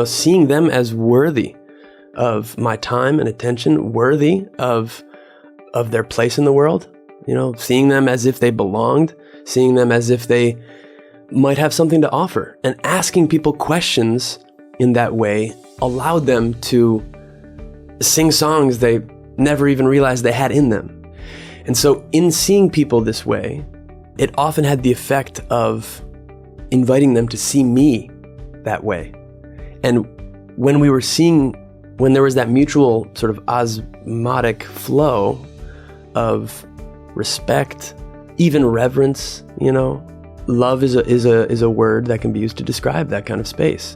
seeing them as worthy of my time and attention, worthy of their place in the world, seeing them as if they belonged, seeing them as if they might have something to offer, and asking people questions in that way allowed them to sing songs they never even realized they had in them. And so in seeing people this way, it often had the effect of inviting them to see me that way. And when there was that mutual sort of osmotic flow of respect, even reverence, love is a word that can be used to describe that kind of space.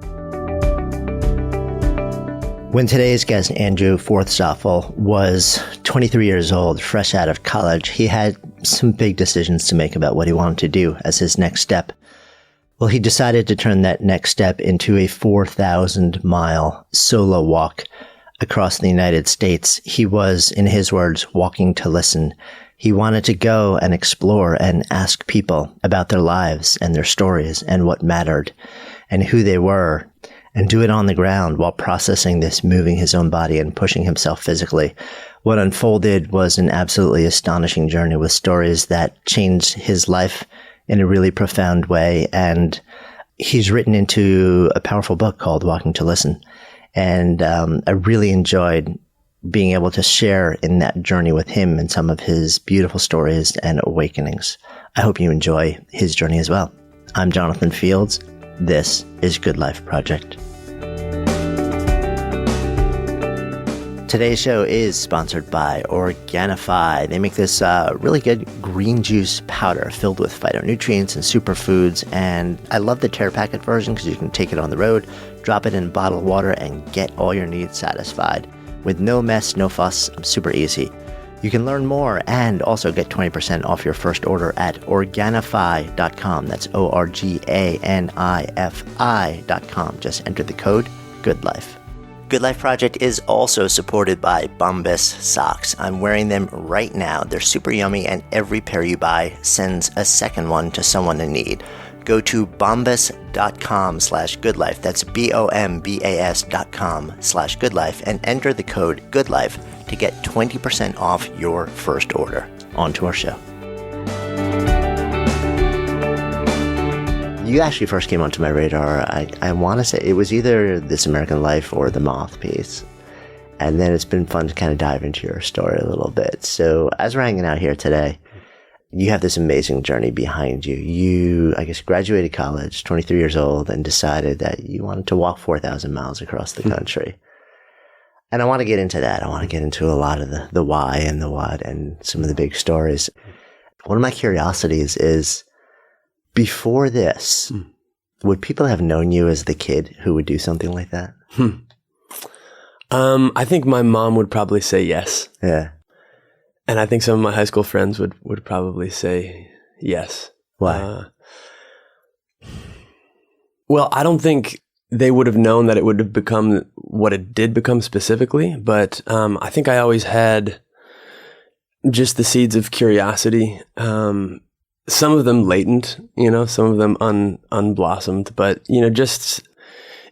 When today's guest, Andrew Forsthoefel, was 23 years old, fresh out of college, he had some big decisions to make about what he wanted to do as his next step. Well, he decided to turn that next step into a 4,000-mile solo walk across the United States. He was, in his words, walking to listen. He wanted to go and explore and ask people about their lives and their stories and what mattered and who they were, and do it on the ground while processing this, moving his own body and pushing himself physically. What unfolded was an absolutely astonishing journey with stories that changed his life in a really profound way. And he's written into a powerful book called Walking to Listen. And I really enjoyed being able to share in that journey with him and some of his beautiful stories and awakenings. I hope you enjoy his journey as well. I'm Jonathan Fields. This is Good Life Project. Today's show is sponsored by Organifi. They make this really good green juice powder filled with phytonutrients and superfoods. And I love the tear packet version because you can take it on the road, drop it in bottled water, and get all your needs satisfied. With no mess, no fuss, super easy. You can learn more and also get 20% off your first order at Organifi.com. That's Organifi.com. Just enter the code GOODLIFE. Good Life Project is also supported by Bombas socks. I'm wearing them right now. They're super yummy, and every pair you buy sends a second one to someone in need. Go to bombas.com/goodlife. That's BOMBAS.com/goodlife and enter the code GOODLIFE to get 20% off your first order. On to our show. You actually first came onto my radar, I want to say it was either This American Life or The Moth piece. And then it's been fun to kind of dive into your story a little bit. So as we're hanging out here today, you have this amazing journey behind you. You, I guess, graduated college, 23 years old, and decided that you wanted to walk 4,000 miles across the country. And I want to get into that. I want to get into a lot of the why and the what and some of the big stories. One of my curiosities is, before this, would people have known you as the kid who would do something like that? I think my mom would probably say yes. Yeah. And I think some of my high school friends would probably say yes. Why? Well, I don't think they would have known that it would have become what it did become specifically, but I think I always had just the seeds of curiosity. Some of them latent, some of them unblossomed, but, just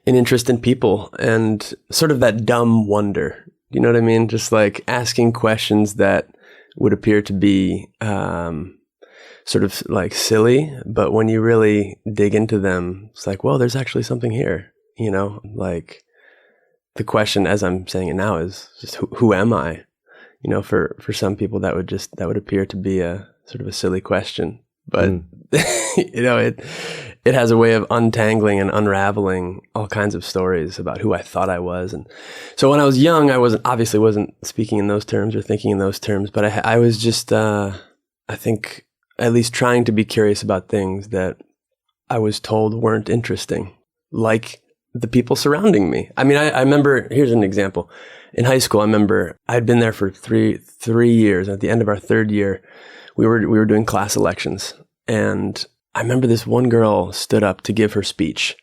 an interest in people and sort of that dumb wonder. You know what I mean? Just like asking questions that would appear to be sort of like silly, but when you really dig into them, it's like, well, there's actually something here, like the question, as I'm saying it now, is just who am I? For some people that would appear to be a sort of a silly question, but it has a way of untangling and unraveling all kinds of stories about who I thought I was. And so when I was young, I wasn't speaking in those terms or thinking in those terms, but I was just, I think, at least trying to be curious about things that I was told weren't interesting, like the people surrounding me. I mean, I remember, here's an example. In high school, I remember I'd been there for three years. At the end of our third year, we were doing class elections, and I remember this one girl stood up to give her speech,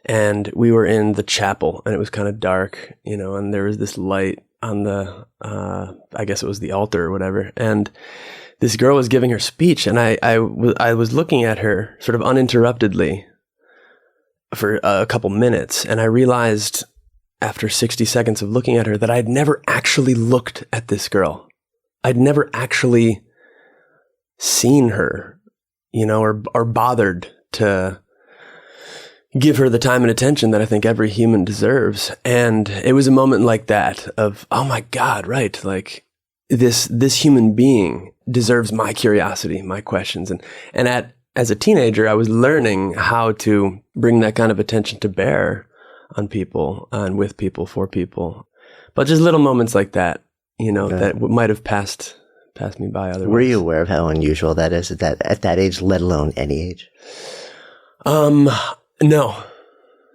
and we were in the chapel, and it was kind of dark, and there was this light on the, I guess it was the altar or whatever, and this girl was giving her speech, and I was looking at her sort of uninterruptedly, for a couple minutes. And I realized after 60 seconds of looking at her that I'd never actually looked at this girl. I'd never actually seen her, or bothered to give her the time and attention that I think every human deserves. And it was a moment like that of, oh my God, right. Like this human being deserves my curiosity, my questions. And as a teenager, I was learning how to bring that kind of attention to bear on people and with people, for people. But just little moments like that, that might have passed me by otherwise. Were you aware of how unusual that is at that age, let alone any age? No,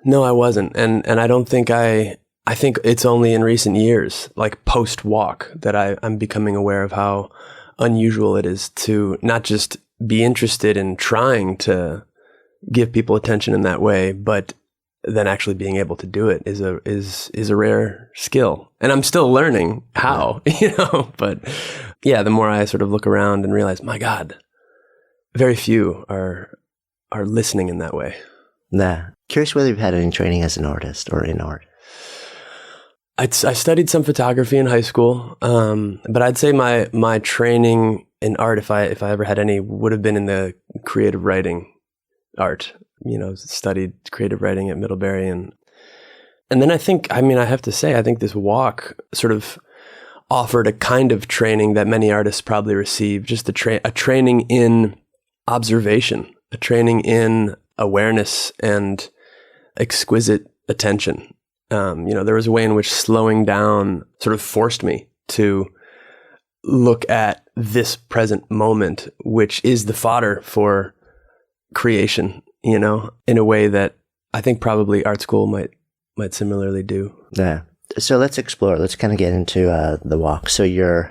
I wasn't. And I don't think I think it's only in recent years, like post-walk, that I'm becoming aware of how unusual it is to not just be interested in trying to give people attention in that way, but then actually being able to do it is a rare skill. And I'm still learning how, but yeah, the more I sort of look around and realize, my God, very few are listening in that way. Nah. Curious whether you've had any training as an artist or in art. I studied some photography in high school, but I'd say my training in art, if I ever had any, would have been in the creative writing art. Studied creative writing at Middlebury, and then I have to say, I think this walk sort of offered a kind of training that many artists probably receive, just a training in observation, a training in awareness and exquisite attention. There was a way in which slowing down sort of forced me to look at this present moment, which is the fodder for creation, in a way that I think probably art school might similarly do. Yeah. So let's explore. Let's kind of get into the walk. So you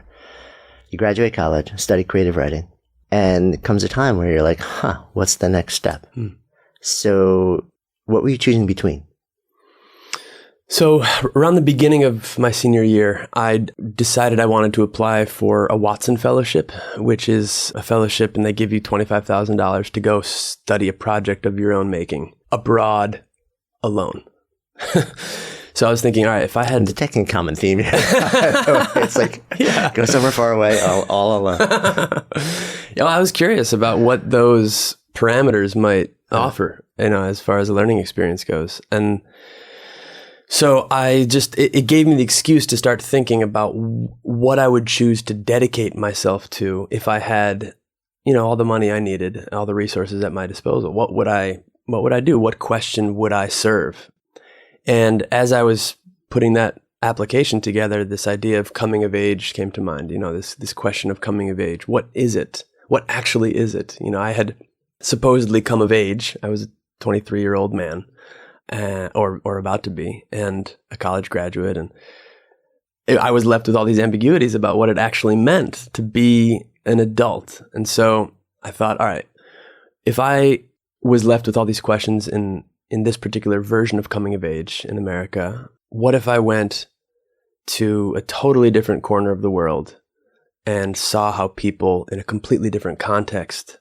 graduate college, study creative writing, and it comes a time where you're like, what's the next step? So what were you choosing between? So around the beginning of my senior year, I decided I wanted to apply for a Watson Fellowship, which is a fellowship, and they give you $25,000 to go study a project of your own making abroad alone. So I was thinking, all right, if I had... Detecting common theme here. It's like, go somewhere far away, all alone. I was curious about what those parameters might offer, as far as a learning experience goes. And so it gave me the excuse to start thinking about what I would choose to dedicate myself to if I had, all the money I needed, all the resources at my disposal. What would I do? What question would I serve? And as I was putting that application together, this idea of coming of age came to mind, this question of coming of age. What is it? What actually is it? I had supposedly come of age. I was a 23-year-old man. Or about to be, and a college graduate. And I was left with all these ambiguities about what it actually meant to be an adult. And so I thought, all right, if I was left with all these questions in this particular version of coming of age in America, what if I went to a totally different corner of the world and saw how people in a completely different context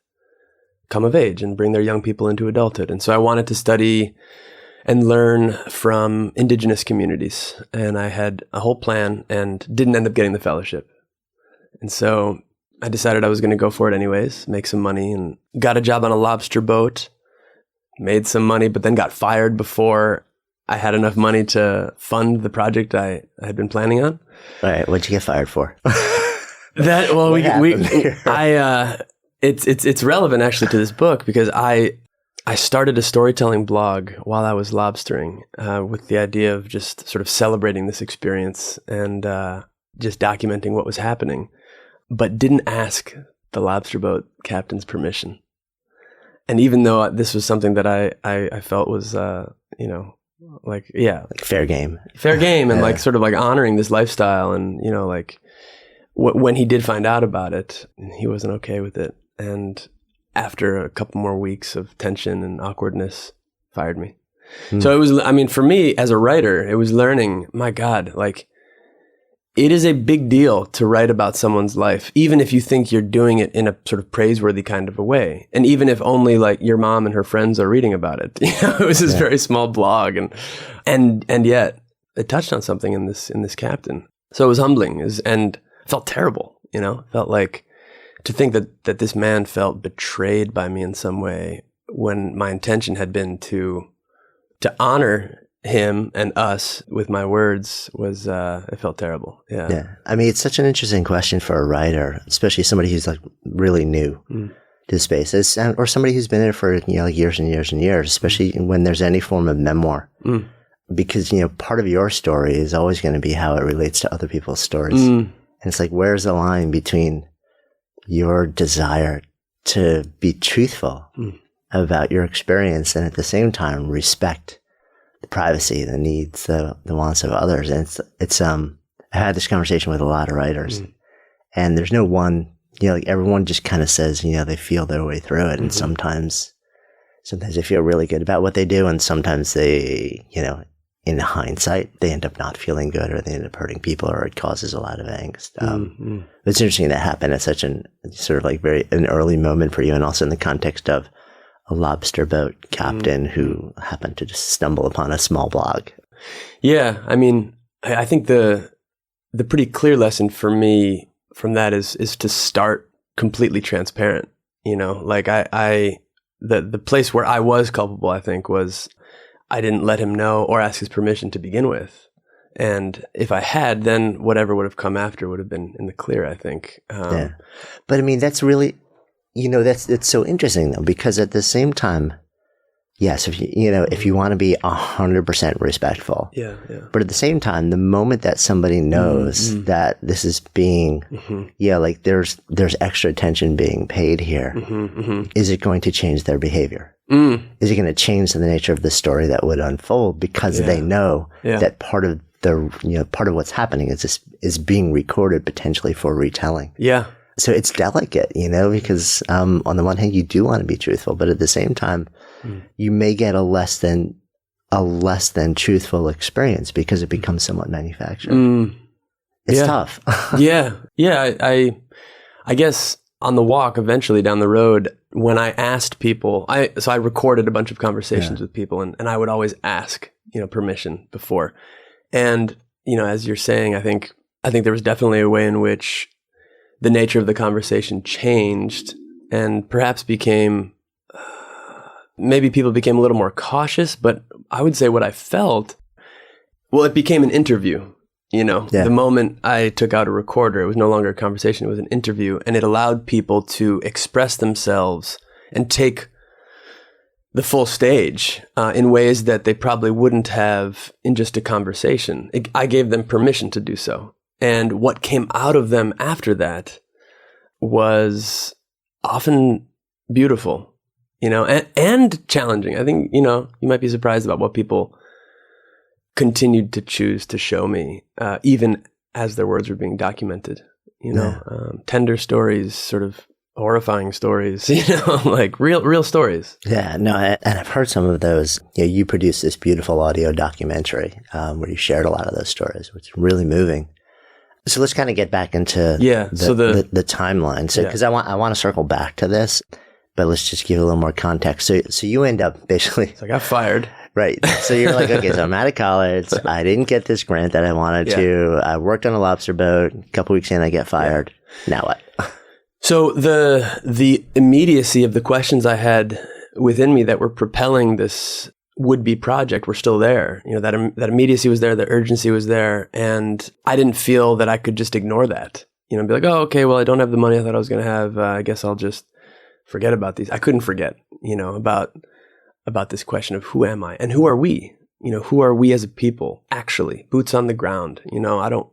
come of age and bring their young people into adulthood? And so I wanted to study and learn from indigenous communities. And I had a whole plan and didn't end up getting the fellowship. And so I decided I was going to go for it anyways, make some money, and got a job on a lobster boat, made some money, but then got fired before I had enough money to fund the project I had been planning on. All right. What'd you get fired for? It's relevant actually to this book, because I started a storytelling blog while I was lobstering, with the idea of just sort of celebrating this experience and just documenting what was happening, but didn't ask the lobster boat captain's permission. And even though this was something that I felt was, like fair game, and like sort of like honoring this lifestyle, and when he did find out about it, he wasn't okay with it, and after a couple more weeks of tension and awkwardness, fired me. So it was, for me as a writer, it was learning, my God, like it is a big deal to write about someone's life, even if you think you're doing it in a sort of praiseworthy kind of a way. And even if only like your mom and her friends are reading about it. It was this very small blog, and yet it touched on something in this captain. So it was humbling, and it felt terrible, felt like to think that this man felt betrayed by me in some way when my intention had been to honor him and us with my words was, it felt terrible. Yeah. Yeah. I mean, it's such an interesting question for a writer, especially somebody who's like really new to the space, or somebody who's been in it for, like years and years and years, especially when there's any form of memoir. Because, part of your story is always going to be how it relates to other people's stories. And it's like, where's the line between your desire to be truthful about your experience and at the same time respect the privacy, the needs, the wants of others? And it's I had this conversation with a lot of writers, and there's no one, like everyone just kind of says, they feel their way through it. And sometimes they feel really good about what they do. And sometimes they, in hindsight, they end up not feeling good, or they end up hurting people, or it causes a lot of angst. It's interesting that happened at such an sort of like an early moment for you, and also in the context of a lobster boat captain who happened to just stumble upon a small blog. Yeah. I mean, I think the pretty clear lesson for me from that is to start completely transparent. Like the place where I was culpable, I think, was I didn't let him know or ask his permission to begin with. And if I had, then whatever would have come after would have been in the clear, I think. Yeah. But I mean, that's really, it's so interesting though, because at the same time, yes, if you want to be 100% respectful. Yeah. But at the same time, the moment that somebody knows that this is being, like there's extra attention being paid here, is it going to change their behavior? Is it going to change the nature of the story that would unfold because they know that part of part of what's happening is being recorded potentially for retelling? Yeah. So it's delicate, because on the one hand, you do want to be truthful, but at the same time, you may get a less than truthful experience because it becomes somewhat manufactured. It's tough. Yeah. I guess on the walk eventually down the road, when I asked people, I recorded a bunch of conversations with people, and I would always ask, permission before. And, as you're saying, I think there was definitely a way in which the nature of the conversation changed and perhaps became, maybe people became a little more cautious, but I would say what I felt, it became an interview. The moment I took out a recorder, it was no longer a conversation, it was an interview, and it allowed people to express themselves and take the full stage in ways that they probably wouldn't have in just a conversation. I gave them permission to do so. And what came out of them after that was often beautiful, and challenging. I think, you might be surprised about what people continued to choose to show me, even as their words were being documented, tender stories, sort of horrifying stories, like real stories. Yeah, no, and I've heard some of those. You produced this beautiful audio documentary where you shared a lot of those stories, which is really moving. So let's kind of get back into the timeline. So because I want to circle back to this, but let's just give a little more context. So you end up basically. So I got fired. Right. So you're like, okay, so I'm out of college. I didn't get this grant that I wanted to. I worked on a lobster boat. A couple weeks in, I get fired. Now what? So the immediacy of the questions I had within me that were propelling this would-be project were still there. That immediacy was there, the urgency was there, and I didn't feel that I could just ignore that. Be like, oh, okay, well, I don't have the money I thought I was going to have. I guess I'll just forget about these. I couldn't forget, about this question of who am I and who are we? Who are we as a people? Actually, boots on the ground. I don't,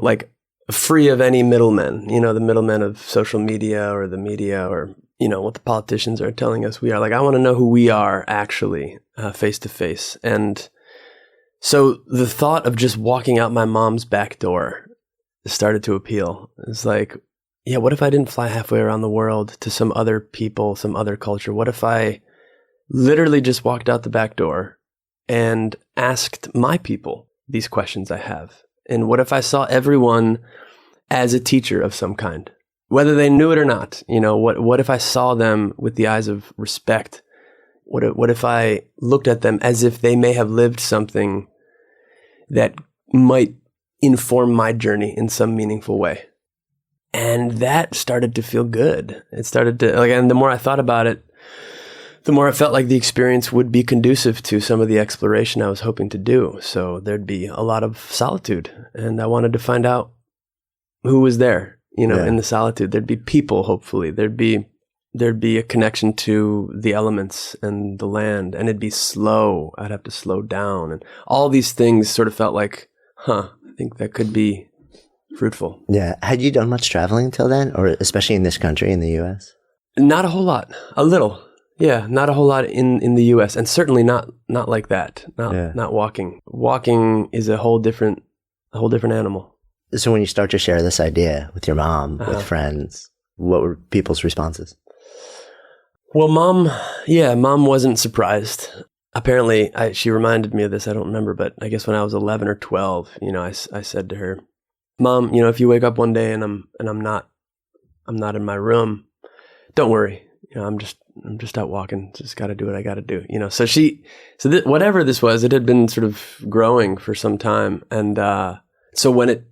like free of any middlemen. The middlemen of social media or the media or what the politicians are telling us we are. Like, I want to know who we are actually, face to face. And so the thought of just walking out my mom's back door started to appeal. It's like, yeah, what if I didn't fly halfway around the world to some other people, some other culture? What if I literally just walked out the back door and asked my people these questions I have? And what if I saw everyone as a teacher of some kind, whether they knew it or not? What if I saw them with the eyes of respect? What if I looked at them as if they may have lived something that might inform my journey in some meaningful way? And that started to feel good. It started to, and the more I thought about it, the more I felt like the experience would be conducive to some of the exploration I was hoping to do. So there'd be a lot of solitude, and I wanted to find out who was there, in the solitude. There'd be people, hopefully. There'd be a connection to the elements and the land, and it'd be slow. I'd have to slow down. And all these things sort of felt like, I think that could be fruitful. Yeah. Had you done much traveling until then, or especially in this country, in the U.S.? Not a whole lot. A little. Yeah, not a whole lot in the U.S., and certainly not like that. Not walking. Walking is a whole different animal. So when you start to share this idea with your mom, with friends, what were people's responses? Well, mom wasn't surprised. Apparently, she reminded me of this. I don't remember, but I guess when I was 11 or 12, I said to her, "Mom, if you wake up one day and I'm not in my room, don't worry. I'm just out walking. Just got to do what I got to do." So whatever this was, it had been sort of growing for some time, and so when it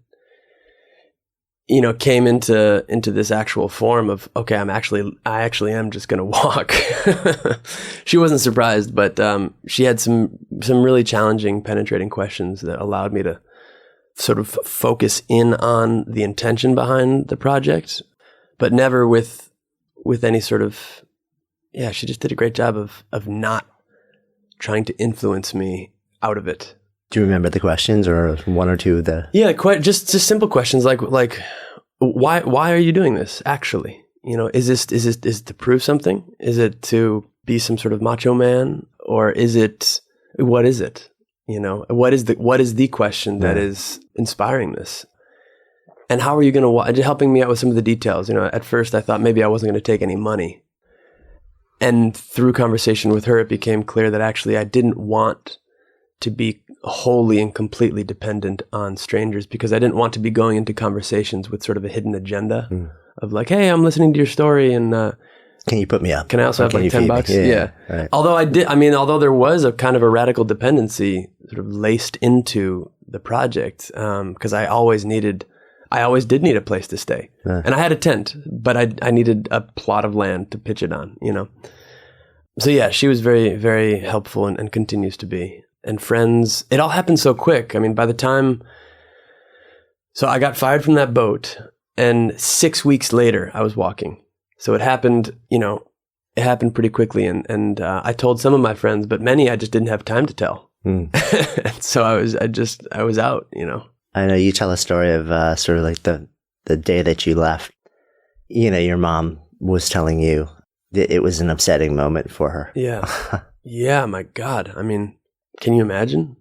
came into this actual form of, okay, I actually am just going to walk. She wasn't surprised, but she had some really challenging, penetrating questions that allowed me to sort of focus in on the intention behind the project, but never with any sort of, she just did a great job of not trying to influence me out of it. Do you remember the questions, or one or two of the? Yeah, just simple questions like why are you doing this? Actually, is it to prove something? Is it to be some sort of macho man, or what is it? What is the question that is inspiring this? And how are you going to helping me out with some of the details? At first I thought maybe I wasn't going to take any money, and through conversation with her, it became clear that actually I didn't want to be wholly and completely dependent on strangers, because I didn't want to be going into conversations with sort of a hidden agenda of like, hey, I'm listening to your story, and can you put me up? Can I also have like $10? Yeah. Right. Although there was a kind of a radical dependency sort of laced into the project, because I always did need a place to stay. And I had a tent, but I needed a plot of land to pitch it on, So yeah, she was very, very helpful and continues to be. And friends, it all happened so quick. I mean, by the time, so I got fired from that boat, and 6 weeks later I was walking. So it happened, it happened pretty quickly. And I told some of my friends, but many I just didn't have time to tell. So I was out, I know you tell a story of sort of like the day that you left, your mom was telling you that it was an upsetting moment for her. Yeah. Yeah, my God. I mean, can you imagine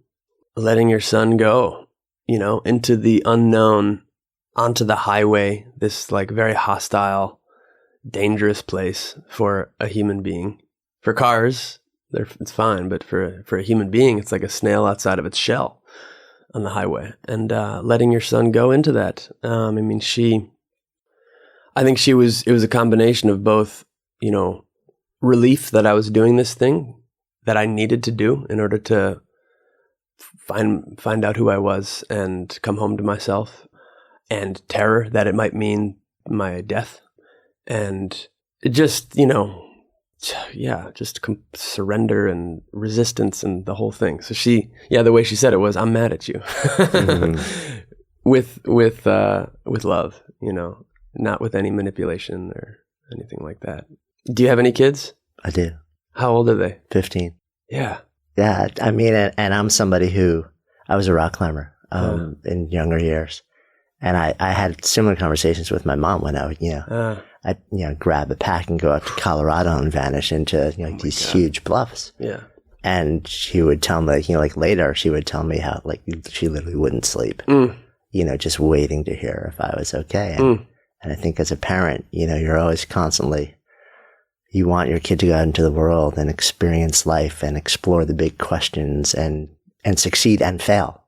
letting your son go, into the unknown, onto the highway, this like very hostile, dangerous place for a human being? For cars, it's fine, but for a human being, it's like a snail outside of its shell on the highway. And letting your son go into that, I think it was a combination of both, relief that I was doing this thing that I needed to do in order to find out who I was and come home to myself, and terror that it might mean my death, and it just, surrender and resistance and the whole thing. So the way she said it was, "I'm mad at you," with love, not with any manipulation or anything like that. Do you have any kids? I do. How old are they? 15. Yeah. Yeah. I mean, and I'm somebody who, I was a rock climber in younger years. And I had similar conversations with my mom when I would, I'd grab a pack and go up to Colorado and vanish into, these huge bluffs. Yeah. And she would tell me, later she would tell me how, she literally wouldn't sleep, just waiting to hear if I was okay. And I think as a parent, you're always constantly, you want your kid to go out into the world and experience life and explore the big questions and succeed and fail.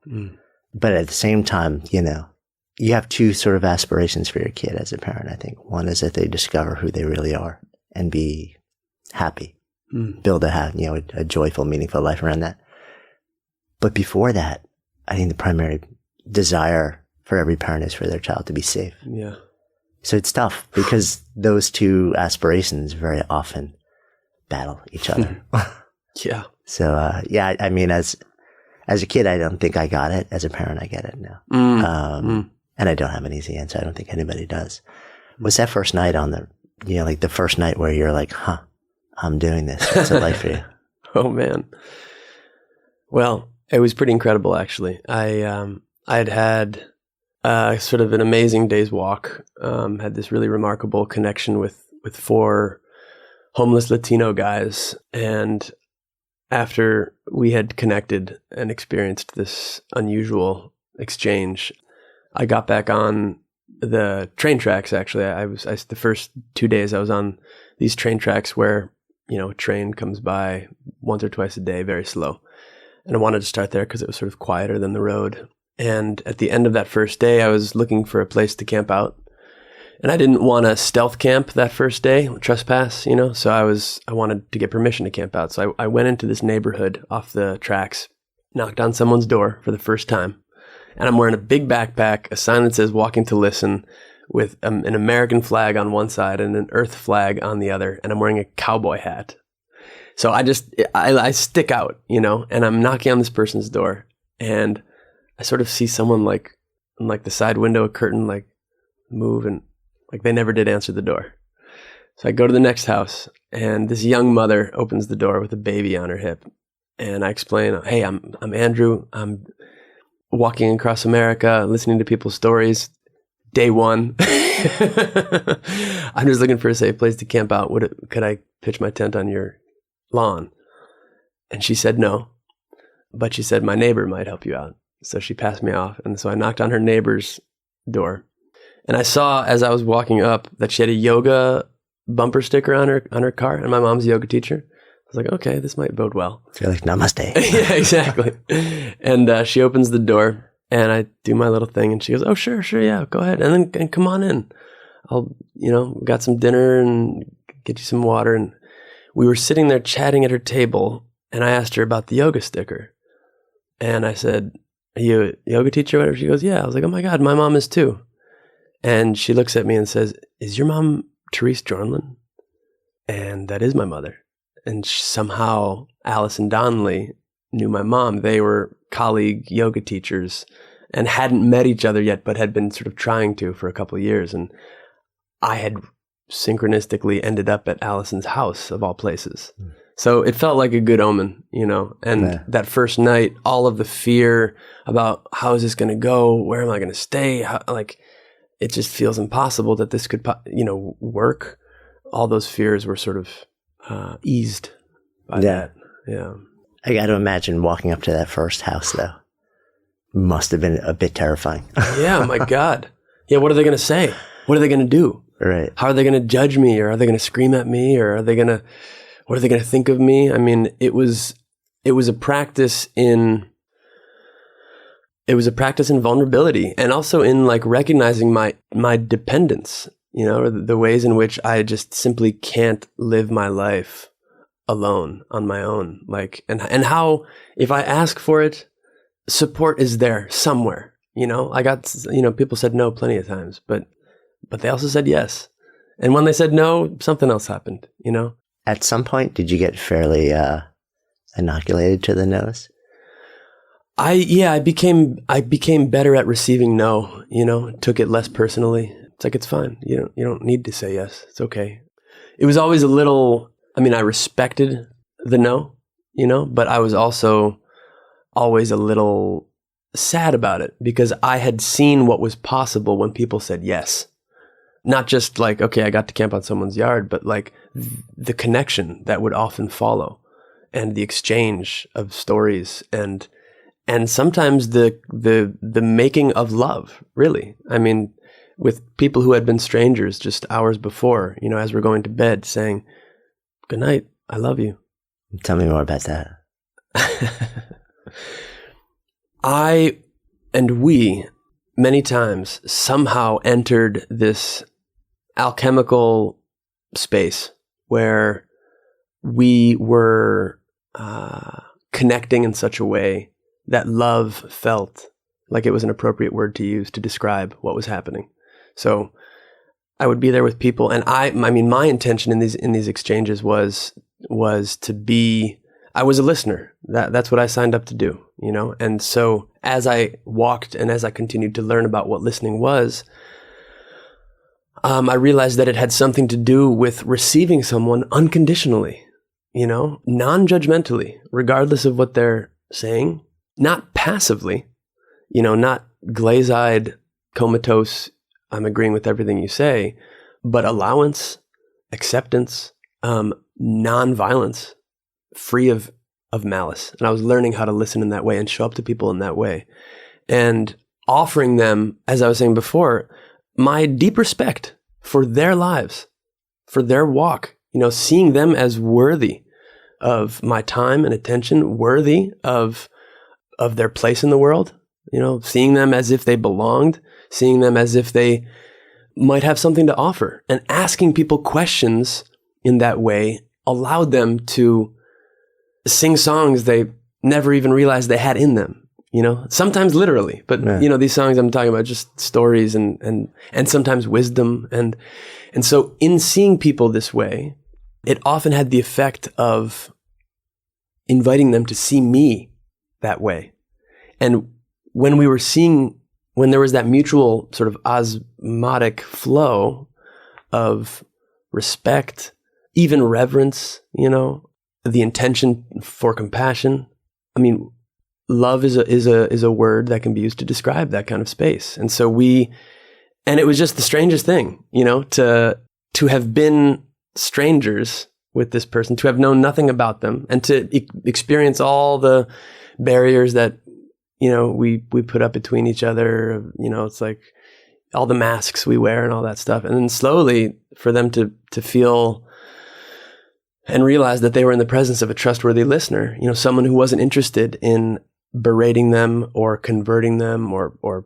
But at the same time, you have two sort of aspirations for your kid as a parent, I think. One is that they discover who they really are and be happy, build a joyful, meaningful life around that. But before that, I think the primary desire for every parent is for their child to be safe. Yeah. So it's tough because those two aspirations very often battle each other. Yeah. So, I mean, as a kid, I don't think I got it. As a parent, I get it now. And I don't have an easy answer. I don't think anybody does. Was that first night on the first night where you're like, I'm doing this. What's it like for you? Oh, man. Well, it was pretty incredible, actually. I had sort of an amazing day's walk, had this really remarkable connection with 4 homeless Latino guys. And after we had connected and experienced this unusual exchange, I got back on the train tracks. Actually, the first 2 days I was on these train tracks where, a train comes by once or twice a day, very slow. And I wanted to start there because it was sort of quieter than the road. And at the end of that first day, I was looking for a place to camp out. And I didn't want to stealth camp that first day, trespass, so I wanted to get permission to camp out. So I went into this neighborhood off the tracks, knocked on someone's door for the first time. And I'm wearing a big backpack, a sign that says walking to listen, with an American flag on one side and an Earth flag on the other. And I'm wearing a cowboy hat. So I stick out, and I'm knocking on this person's door. And I sort of see someone in the side window curtain, move, and they never did answer the door. So I go to the next house, and this young mother opens the door with a baby on her hip. And I explain, hey, I'm Andrew. I'm walking across America, listening to people's stories. Day 1. I'm just looking for a safe place to camp out. Could I pitch my tent on your lawn? And she said no. But she said, my neighbor might help you out. So she passed me off. And so I knocked on her neighbor's door. And I saw as I was walking up that she had a yoga bumper sticker on her car. And my mom's a yoga teacher. I was like, okay, this might bode well. So you're like, namaste. Yeah, exactly. And she opens the door and I do my little thing and she goes, oh, sure, yeah, go ahead. And then come on in. I'll, got some dinner and get you some water. And we were sitting there chatting at her table and I asked her about the yoga sticker. And I said, are you a yoga teacher or whatever? She goes, yeah. I was like, oh my God, my mom is too. And she looks at me and says, is your mom Therese Jornlin? And that is my mother. And somehow Alice and Donnelly knew my mom. They were colleague yoga teachers and hadn't met each other yet, but had been sort of trying to for a couple of years. And I had synchronistically ended up at Allison's house of all places. So it felt like a good omen, and that first night, all of the fear about how is this going to go? Where am I going to stay? It just feels impossible that this could, work. All those fears were sort of eased by that. Yeah. I got to imagine walking up to that first house, though. Must have been a bit terrifying. Yeah, my God. Yeah, what are they going to say? What are they going to do? Right. How are they going to judge me? Or are they going to scream at me? Or what are they going to think of me? I mean, it was a practice in vulnerability and also in recognizing my dependence, the ways in which I just simply can't live my life alone on my own. And how, if I ask for it, support is there somewhere. I got, people said no plenty of times, but they also said yes. And when they said no, something else happened, At some point, did you get fairly inoculated to the no's? I became better at receiving no, took it less personally. It's it's fine. You don't need to say yes. It's okay. It was always a little, I respected the no, but I was also always a little sad about it because I had seen what was possible when people said yes. Not just okay, I got to camp on someone's yard, but the connection that would often follow and the exchange of stories and sometimes the making of love, really. With people who had been strangers just hours before, as we're going to bed saying, good night, I love you. Tell me more about that. I And we, many times, somehow entered this alchemical space where we were connecting in such a way that love felt like it was an appropriate word to use to describe what was happening. So I would be there with people, and I mean, my intention in these exchanges was to be. I was a listener. That's what I signed up to do, you know. And so as I walked and as I continued to learn about what listening was, I realized that it had something to do with receiving someone unconditionally, you know, non-judgmentally, regardless of what they're saying, not passively, you know, not glaze-eyed, comatose, I'm agreeing with everything you say, but allowance, acceptance, non-violence, free of malice. And I was learning how to listen in that way and show up to people in that way, and offering them, as I was saying before, my deep respect for their lives, for their walk, you know, seeing them as worthy of my time and attention, worthy of their place in the world, you know, seeing them as if they belonged, seeing them as if they might have something to offer, and asking people questions in that way allowed them to sing songs they never even realized they had in them, you know, sometimes literally, but yeah. You know, these songs I'm talking about, just stories and sometimes wisdom. And so in seeing people this way, it often had the effect of inviting them to see me that way. And when there was that mutual sort of osmotic flow of respect, even reverence, you know, the intention for compassion. I mean, love is a word that can be used to describe that kind of space. And so and it was just the strangest thing, you know, to have been strangers with this person, to have known nothing about them, and to experience all the barriers that, you know, we put up between each other. You know, it's like all the masks we wear and all that stuff. And then slowly for them to feel and realize that they were in the presence of a trustworthy listener, you know, someone who wasn't interested in berating them or converting them or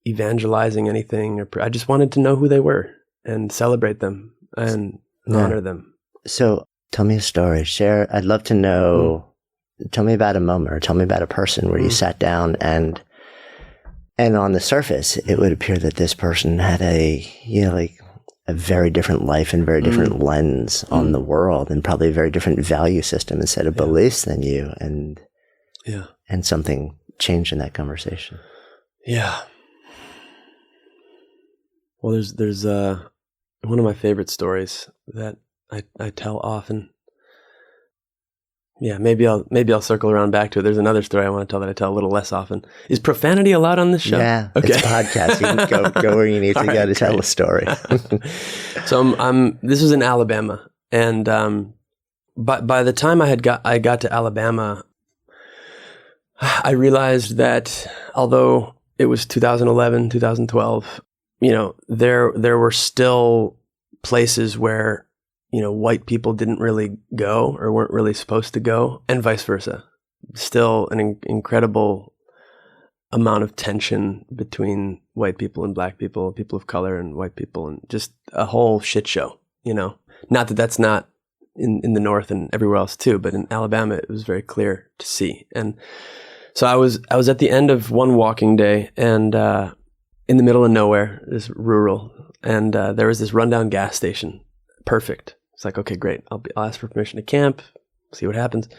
evangelizing anything. I just wanted to know who they were and celebrate them and honor them. So tell me a story. Share. I'd love to know. Tell me about a moment, or tell me about a person where you sat down and on the surface, it would appear that this person had a very different life and very different lens on the world, and probably a very different value system and set of beliefs than you. And something changed in that conversation. Yeah. Well, there's one of my favorite stories that I tell often. Yeah, maybe I'll circle around back to it. There's another story I want to tell that I tell a little less often. Is profanity allowed on this show? Yeah, okay. It's a podcast. You can go where you need to go to tell a story. So this was in Alabama, and by the time I got to Alabama, I realized that although it was 2011, 2012, you know, there were still places where, you know, white people didn't really go or weren't really supposed to go, and vice versa. Still an incredible amount of tension between white people and black people, people of color and white people, and just a whole shit show, you know. Not that that's not in the North and everywhere else too, but in Alabama it was very clear to see. And so I was at the end of one walking day, and in the middle of nowhere, this rural, and there was this rundown gas station. Perfect. It's like, okay, great. I'll ask for permission to camp, see what happens.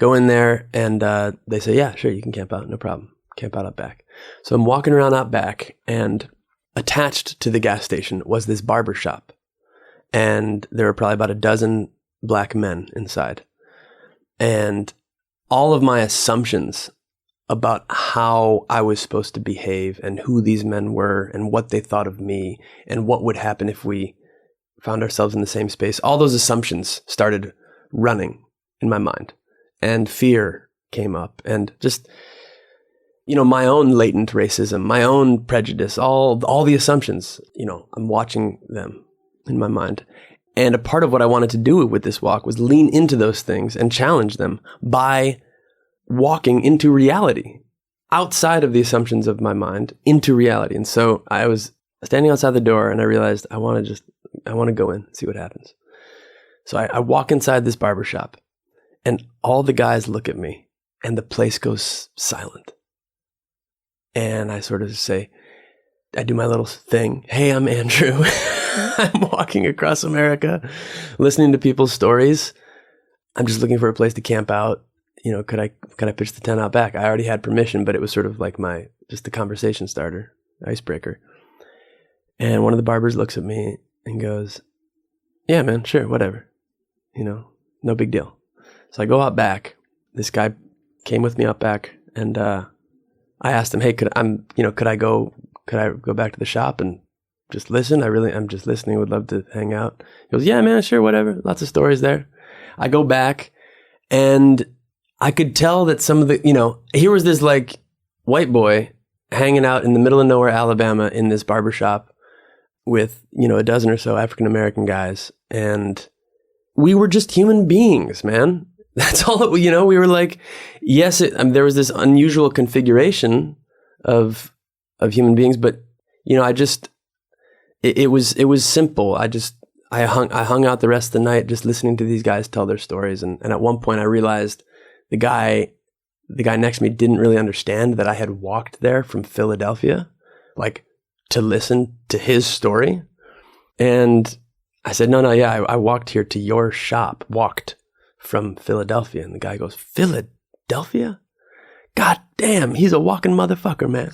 Go in there, and they say, yeah, sure, you can camp out, no problem. Camp out back. So I'm walking around out back, and attached to the gas station was this barber shop. And there were probably about a dozen black men inside. And all of my assumptions about how I was supposed to behave and who these men were and what they thought of me and what would happen if we found ourselves in the same space, all those assumptions started running in my mind, and fear came up, and just, you know, my own latent racism, my own prejudice, all the assumptions, you know, I'm watching them in my mind. And a part of what I wanted to do with this walk was lean into those things and challenge them by walking into reality, outside of the assumptions of my mind into reality. And so I was standing outside the door and I realized I want to go in, see what happens. So I walk inside this barbershop and all the guys look at me and the place goes silent. And I sort of say, I do my little thing. Hey, I'm Andrew. I'm walking across America, listening to people's stories. I'm just looking for a place to camp out. Could I pitch the tent out back? I already had permission, but it was sort of like just the conversation starter, icebreaker. And one of the barbers looks at me and goes, yeah, man, sure, whatever. No big deal. So I go out back. This guy came with me out back, and I asked him, hey, could I go back to the shop and just listen? I'm just listening. Would love to hang out. He goes, yeah, man, sure, whatever. Lots of stories there. I go back and I could tell that some of the, here was this like white boy hanging out in the middle of nowhere, Alabama, in this barbershop with, a dozen or so African-American guys. And we were just human beings, man. That's all we were like, yes, there was this unusual configuration of human beings, but it was simple. I hung out the rest of the night just listening to these guys tell their stories. And at one point I realized the guy next to me didn't really understand that I had walked there from Philadelphia, like to listen to his story. And I said, no, yeah, I walked here to your shop, walked from Philadelphia. And the guy goes, Philadelphia? God damn, he's a walking motherfucker, man.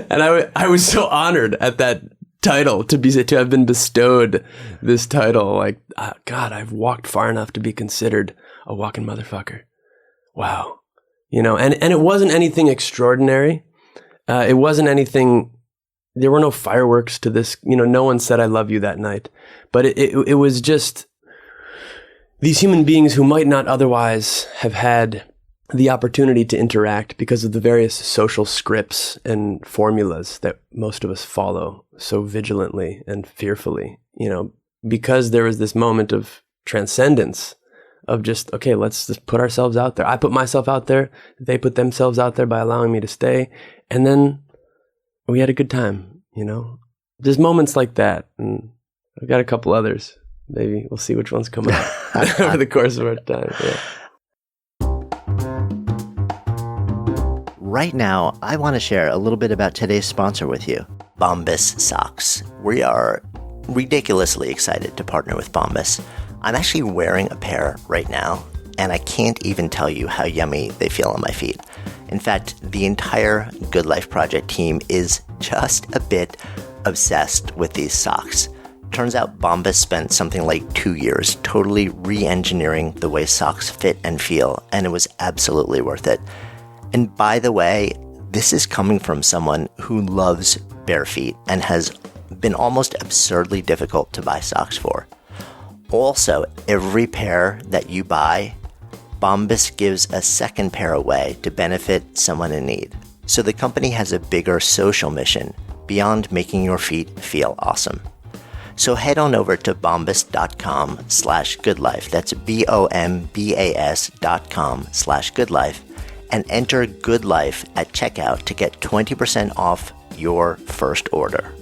And I was so honored at that title to have been bestowed this title. Like, God, I've walked far enough to be considered a walking motherfucker. Wow. And it wasn't anything extraordinary. It wasn't anything, there were no fireworks to this, no one said I love you that night, but it was just these human beings who might not otherwise have had the opportunity to interact because of the various social scripts and formulas that most of us follow so vigilantly and fearfully, because there was this moment of transcendence of just, okay, let's just put ourselves out there. I put myself out there. They put themselves out there by allowing me to stay. And then we had a good time, There's moments like that. And I've got a couple others. Maybe we'll see which ones come out over the course of our time. Yeah. Right now, I want to share a little bit about today's sponsor with you, Bombas Socks. We are ridiculously excited to partner with Bombas. I'm actually wearing a pair right now, and I can't even tell you how yummy they feel on my feet. In fact, the entire Good Life Project team is just a bit obsessed with these socks. Turns out Bombas spent something like 2 years totally re-engineering the way socks fit and feel, and it was absolutely worth it. And by the way, this is coming from someone who loves bare feet and has been almost absurdly difficult to buy socks for. Also, every pair that you buy, Bombas gives a second pair away to benefit someone in need. So the company has a bigger social mission beyond making your feet feel awesome. So head on over to bombas.com/goodlife. That's BOMBAS.com/goodlife and enter Good Life at checkout to get 20% off your first order.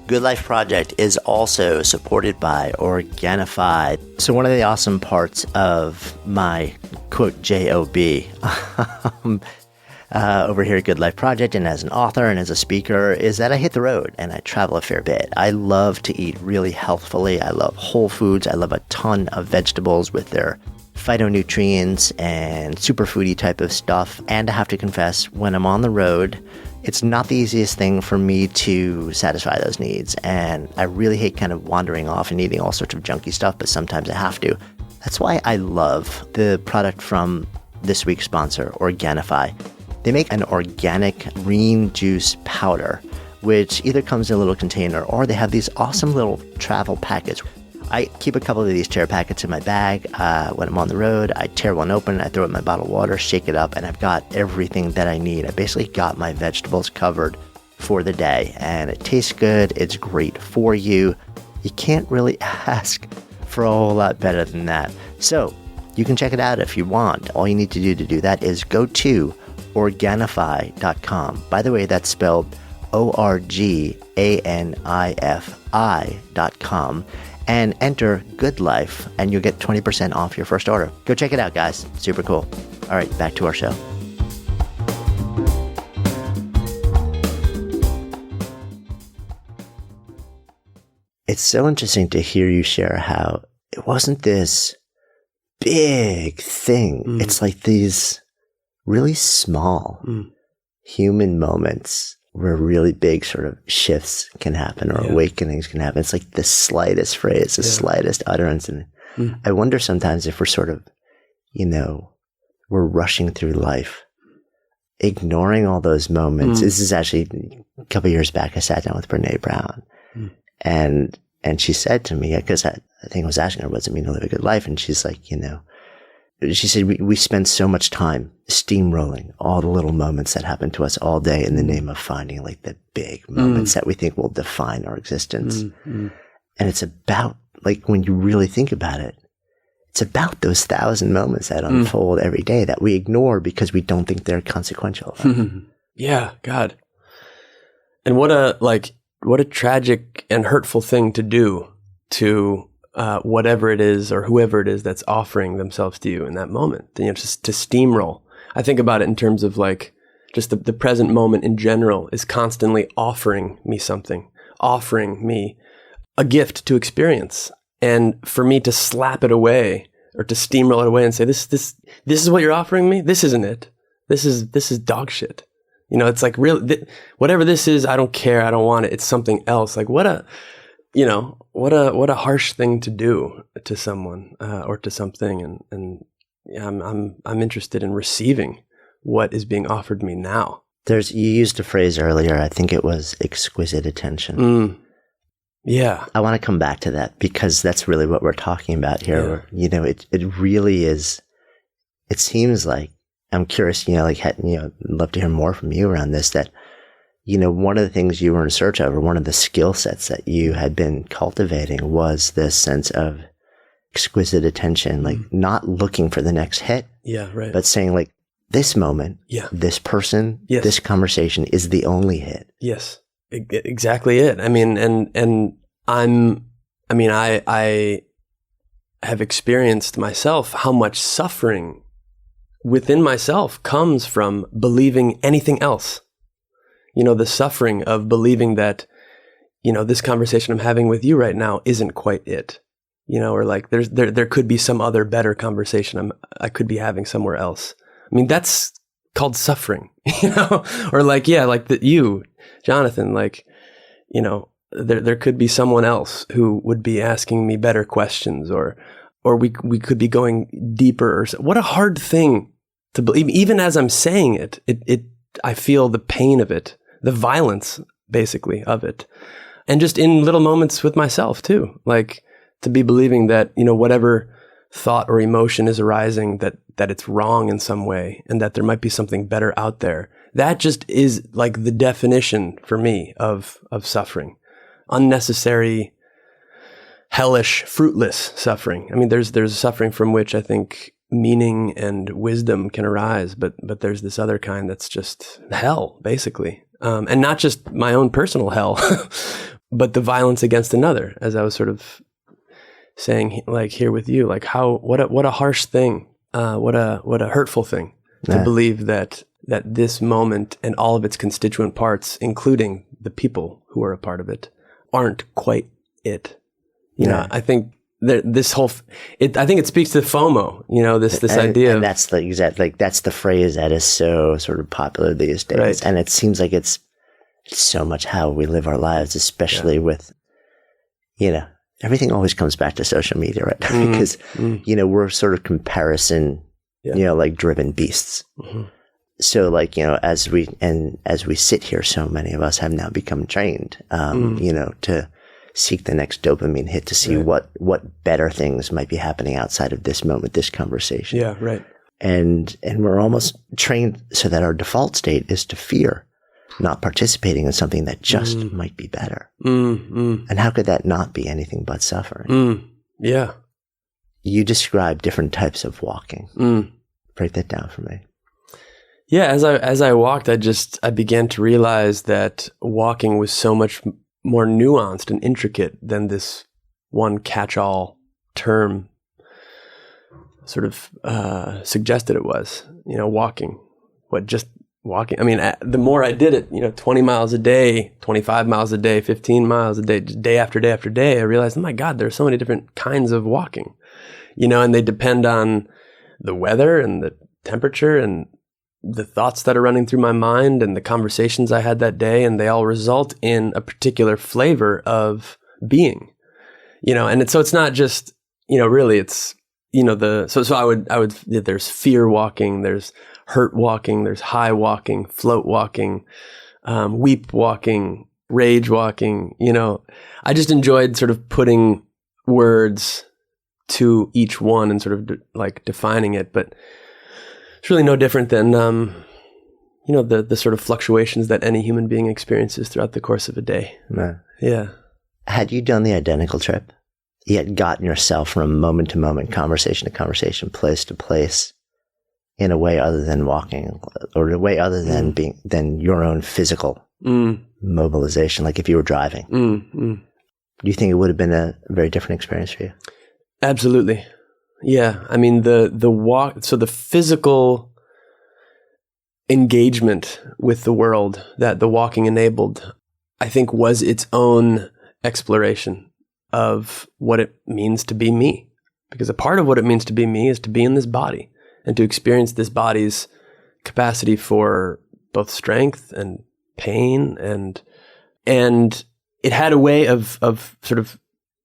Good Life Project is also supported by Organifi. So one of the awesome parts of my quote JOB over here at Good Life Project and as an author and as a speaker is that I hit the road and I travel a fair bit. I love to eat really healthfully. I love whole foods. I love a ton of vegetables with their phytonutrients and superfoody type of stuff. And I have to confess, when I'm on the road, it's not the easiest thing for me to satisfy those needs. And I really hate kind of wandering off and eating all sorts of junky stuff, but sometimes I have to. That's why I love the product from this week's sponsor, Organifi. They make an organic green juice powder, which either comes in a little container or they have these awesome little travel packets. I keep a couple of these tear packets in my bag. When I'm on the road, I tear one open, I throw it in my bottle of water, shake it up, and I've got everything that I need. I basically got my vegetables covered for the day, and it tastes good. It's great for you. You can't really ask for a whole lot better than that. So you can check it out if you want. All you need to do that is go to Organifi.com. By the way, that's spelled ORGANIFI.com. And enter Good Life, and you'll get 20% off your first order. Go check it out, guys. Super cool. All right, back to our show. It's so interesting to hear you share how it wasn't this big thing. It's like these really small human moments where really big sort of shifts can happen or awakenings can happen. It's like the slightest phrase, the slightest utterance. And I wonder sometimes if we're sort of, we're rushing through life, ignoring all those moments. This is actually a couple of years back. I sat down with Brene Brown and she said to me, because I think I was asking her, what does it mean to live a good life? And she's like, she said, we spend so much time steamrolling all the little moments that happen to us all day in the name of finding like the big moments that we think will define our existence. And it's about, like, when you really think about it, it's about those 1,000 moments that unfold every day that we ignore because we don't think they're consequential. Yeah, God. And what a tragic and hurtful thing to do to whatever it is or whoever it is that's offering themselves to you in that moment, just to steamroll. I think about it in terms of like just the present moment in general is constantly offering me something, offering me a gift to experience. And for me to slap it away or to steamroll it away and say, this is what you're offering me? This isn't it. This is dog shit. It's like whatever this is, I don't care. I don't want it. It's something else. Like what a harsh thing to do to someone or to something. And I'm interested in receiving what is being offered me now. You used a phrase earlier. I think it was exquisite attention. Yeah. I want to come back to that because that's really what we're talking about here. Yeah. It really is. It seems like, I'm curious, I'd love to hear more from you around this, that, one of the things you were in search of, or one of the skill sets that you had been cultivating was this sense of exquisite attention, like not looking for the next hit. Yeah, right. But saying like, this moment, this person, this conversation is the only hit. Yes, exactly it. I mean, I have experienced myself how much suffering within myself comes from believing anything else. The suffering of believing that, this conversation I'm having with you right now isn't quite it. Or like there could be some other better conversation I could be having somewhere else. I mean, that's called suffering, or like, you, Jonathan, like, there could be someone else who would be asking me better questions or we could be going deeper. What a hard thing to believe. Even as I'm saying it, I feel the pain of it, the violence basically of it. And just in little moments with myself too, like to be believing that, whatever thought or emotion is arising, that it's wrong in some way and that there might be something better out there. That just is like the definition for me of suffering. Unnecessary, hellish, fruitless suffering. I mean, there's suffering from which I think meaning and wisdom can arise, but there's this other kind that's just hell, basically. And not just my own personal hell, but the violence against another, as I was sort of saying, like here with you, like what a harsh thing, what a hurtful thing to believe that this moment and all of its constituent parts, including the people who are a part of it, aren't quite it. I think this whole, I think it speaks to FOMO, this idea and that's the exact, like, that's the phrase that is so sort of popular these days. Right. And it seems like it's so much how we live our lives, especially with, everything always comes back to social media right now because, we're sort of comparison, like driven beasts. Mm-hmm. So like, as we sit here, so many of us have now become trained, to seek the next dopamine hit, to see what better things might be happening outside of this moment, this conversation. Yeah, right. And we're almost trained so that our default state is to fear not participating in something that just might be better. And how could that not be anything but suffering? Yeah. You describe different types of walking. Break that down for me. Yeah, as I walked, I began to realize that walking was so much more nuanced and intricate than this one catch-all term sort of suggested it was. Walking. Just walking. I mean, the more I did it, 20 miles a day, 25 miles a day, 15 miles a day, just day after day after day, I realized, oh my God, there are so many different kinds of walking, and they depend on the weather and the temperature and the thoughts that are running through my mind and the conversations I had that day, and they all result in a particular flavor of being, and so it's not just, really it's, so I would, there's fear walking, there's hurt walking, there's high walking, float walking, weep walking, rage walking, I just enjoyed sort of putting words to each one and sort of like defining it, but it's really no different than, the sort of fluctuations that any human being experiences throughout the course of a day. Man. Yeah. Had you done the identical trip? You had gotten yourself from moment to moment, conversation to conversation, place to place, in a way other than walking, or a way other than than your own physical mobilization, like if you were driving. Do you think it would have been a very different experience for you? Absolutely. Yeah. I mean, the walk, so the physical engagement with the world that the walking enabled, I think was its own exploration of what it means to be me. Because a part of what it means to be me is to be in this body and to experience this body's capacity for both strength and pain, and it had a way of sort of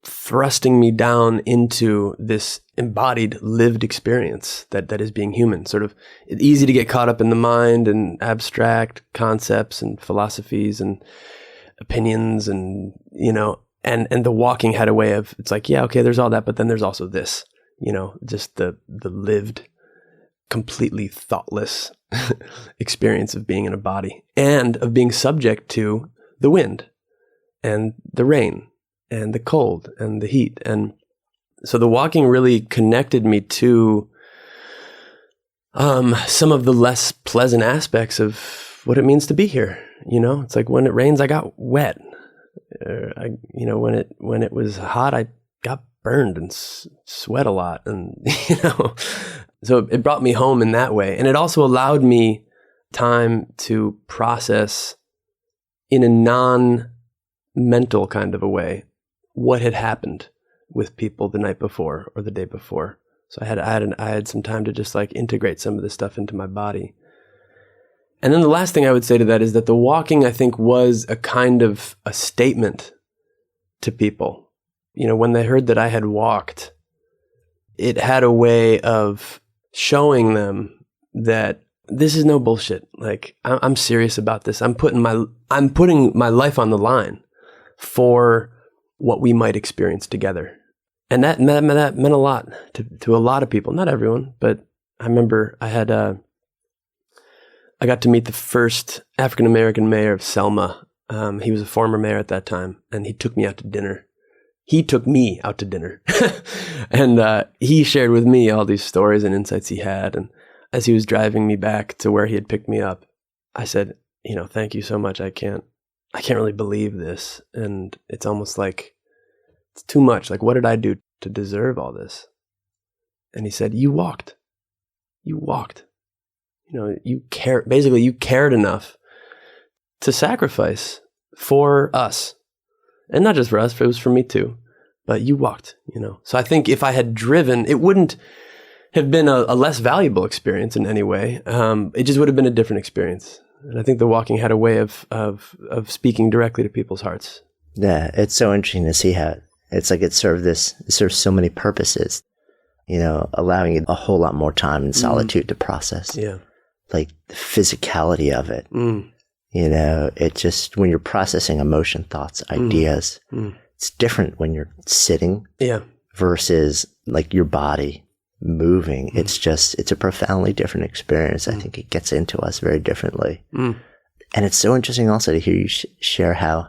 thrusting me down into this embodied, lived experience that is being human. Sort of, it's easy to get caught up in the mind and abstract concepts and philosophies and opinions, and and the walking had a way of, it's like, yeah, okay, there's all that, but then there's also this, just the lived, completely thoughtless experience of being in a body and of being subject to the wind and the rain and the cold and the heat. And so the walking really connected me to some of the less pleasant aspects of what it means to be here. It's like when it rains, I got wet. When it was hot, I got burned and sweat a lot. And, so it brought me home in that way. And it also allowed me time to process in a non-mental kind of a way what had happened with people the night before or the day before. So I had some time to just like integrate some of this stuff into my body. And then the last thing I would say to that is that the walking, I think, was a kind of a statement to people. When they heard that I had walked, it had a way of showing them that this is no bullshit. Like, I'm serious about this. I'm putting my life on the line for what we might experience together. And that meant a lot to a lot of people. Not everyone, but I remember I got to meet the first African-American mayor of Selma. He was a former mayor at that time, and he took me out to dinner. And he shared with me all these stories and insights he had. And as he was driving me back to where he had picked me up, I said, thank you so much. I can't really believe this. And it's almost like it's too much. Like, what did I do to deserve all this? And he said, you walked. You cared enough to sacrifice for us. And not just for us, it was for me too. But you walked, So I think if I had driven, it wouldn't have been a less valuable experience in any way. It just would have been a different experience. And I think the walking had a way of speaking directly to people's hearts. Yeah, it's so interesting to see how it's like it serves so many purposes, allowing you a whole lot more time in solitude to process. Yeah. Like the physicality of it. It just, when you're processing emotion, thoughts, ideas, it's different when you're sitting versus like your body moving. It's a profoundly different experience. I think it gets into us very differently. And it's so interesting also to hear you share how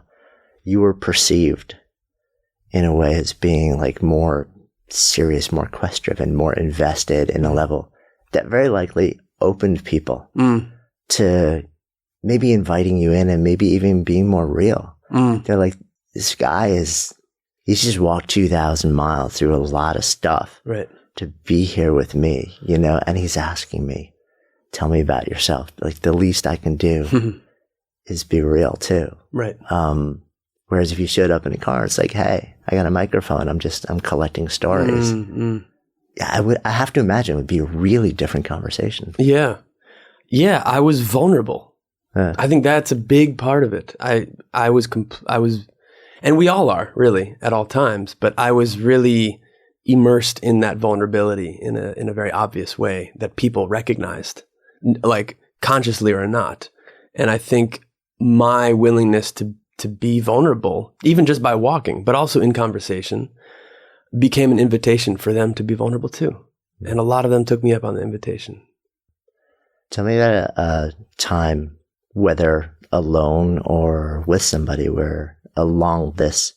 you were perceived in a way as being like more serious, more quest driven, more invested in a level that very likely opened people to maybe inviting you in and maybe even being more real. They're like, this guy he's just walked 2,000 miles through a lot of stuff to be here with me, and he's asking me, tell me about yourself. Like, the least I can do is be real too. Right. Whereas if you showed up in a car, it's like, hey, I got a microphone. I'm collecting stories. I have to imagine it would be a really different conversation. Yeah. Yeah. I was vulnerable. I think that's a big part of it. I was, and we all are really at all times, but I was really immersed in that vulnerability in a very obvious way that people recognized, like consciously or not. And I think my willingness to be vulnerable, even just by walking, but also in conversation, became an invitation for them to be vulnerable too. And a lot of them took me up on the invitation. Tell me about a time, whether alone or with somebody, where along this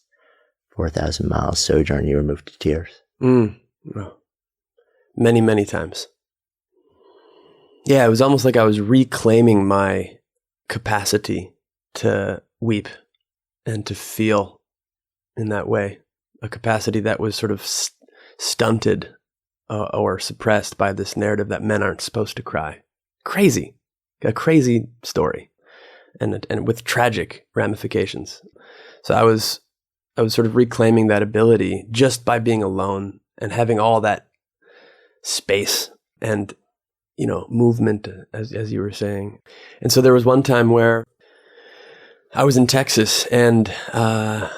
4,000 miles sojourn you were moved to tears. Well, many, many times. Yeah, it was almost like I was reclaiming my capacity to weep and to feel in that way, a capacity that was sort of stunted or suppressed by this narrative that men aren't supposed to cry. Crazy, a crazy story, and with tragic ramifications. So I was sort of reclaiming that ability just by being alone and having all that space and, movement, as you were saying. And so there was one time where I was in Texas and the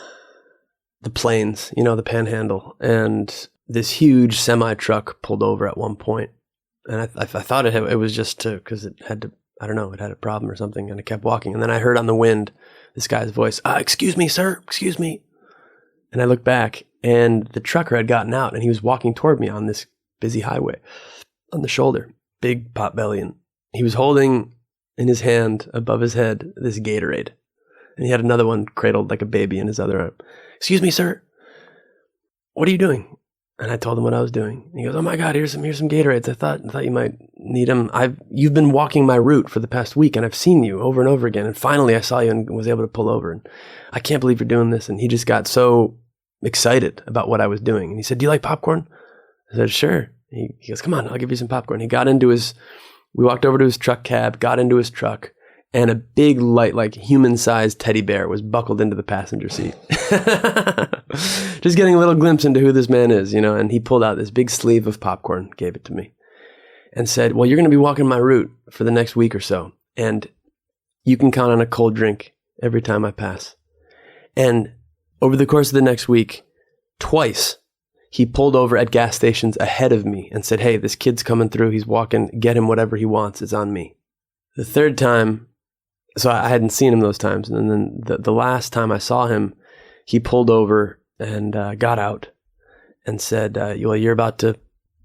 plains, the Panhandle, and this huge semi truck pulled over at one point. And I thought it was just because it had to, I don't know, it had a problem or something. And I kept walking. And then I heard on the wind this guy's voice, excuse me, sir, excuse me. And I looked back and the trucker had gotten out and he was walking toward me on this busy highway on the shoulder, big pot belly. And he was holding in his hand above his head this Gatorade. And he had another one cradled like a baby in his other arm. Excuse me, sir, what are you doing? And I told him what I was doing. And he goes, oh my God, here's some Gatorades. I thought you might need them. You've been walking my route for the past week and I've seen you over and over again. And finally I saw you and was able to pull over. And I can't believe you're doing this. And he just got so excited about what I was doing. And he said, do you like popcorn? I said, sure. He goes, come on, I'll give you some popcorn. He got into we walked over to his truck cab, got into his truck, and a big, light, like human-sized teddy bear was buckled into the passenger seat. Just getting a little glimpse into who this man is, and he pulled out this big sleeve of popcorn, gave it to me, and said, well, you're going to be walking my route for the next week or so, and you can count on a cold drink every time I pass. And over the course of the next week, twice, he pulled over at gas stations ahead of me and said, hey, this kid's coming through, he's walking, get him whatever he wants, it's on me. The third time, so I hadn't seen him those times. And then the last time I saw him, he pulled over and got out and said, well, you're about to